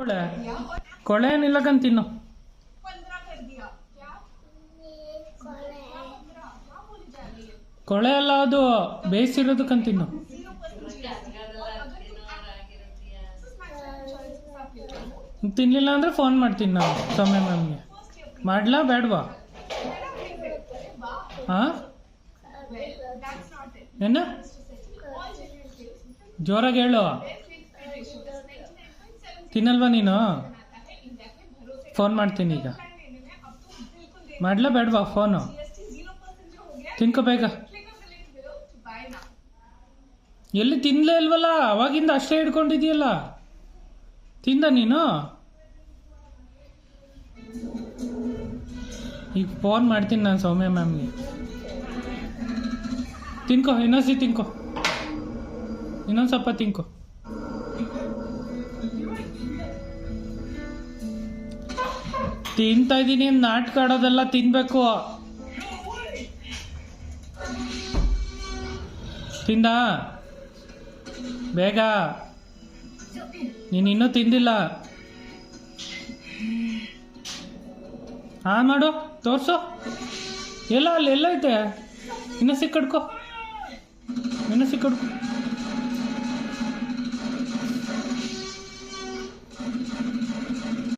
ಕೊಳೆ ಕೊಳೆ ಏನಿಲ್ಲ ಕಣ್ ತಿನ್ನು. ಕೊಳೆ ಅಲ್ಲ ಅದು ಬೇಯಿಸಿರೋದು ಕಣ್ ತಿನ್ನು. ತಿನ್ಲಿಲ್ಲ ಅಂದ್ರೆ ಫೋನ್ ಮಾಡ್ತೀನಿ ನಾನು ಸೌಮ್ಯ ಮ್ಯಾಮ್ಗೆ. ಮಾಡ್ಲಾ ಬೇಡವಾ? ಹಾ ಏನ ಜೋರಾಗಿ ಹೇಳು. ತಿನ್ನಲ್ವಾ ನೀನು? ಫೋನ್ ಮಾಡ್ತೀನಿ ಈಗ. ಮಾಡ್ಲಾ ಬೇಡವಾ ಫೋನು? ತಿನ್ಕೋ ಬೇಗ. ಎಲ್ಲಿ ತಿನ್ಲೇ ಇಲ್ವಲ್ಲ, ಅವಾಗಿಂದ ಅಷ್ಟೇ ಹಿಡ್ಕೊಂಡಿದೀಯಲ್ಲ. ತಿಂದ ನೀನು? ಈಗ ಫೋನ್ ಮಾಡ್ತೀನಿ ನಾನು ಸೌಮ್ಯ ಮ್ಯಾಮ್ಗೆ. ತಿನ್ಕೋ, ಇನ್ನೊಂದ್ಸಿ ತಿನ್ಕೋ, ಇನ್ನೊಂದು ಸ್ವಲ್ಪ ತಿನ್ಕೋ. ತಿಂತಾ ಇದ್ದೀನಿ, ನಾಟಕ ಆಡೋದೆಲ್ಲ ತಿನ್ಬೇಕು. ತಿಂದ ಬೇಗ. ನೀನು ಇನ್ನೂ ತಿಂದಿಲ್ಲ. ಹಾ ಮಾಡು, ತೋರ್ಸು. ಎಲ್ಲ ಅಲ್ಲಿ ಎಲ್ಲ ಐತೆ. ಇನ್ನೂ ಸಿಕ್ಕಡ್ಕೊ, ಇನ್ನೂ ಸಿಕ್ಕಡ್ಕೊ.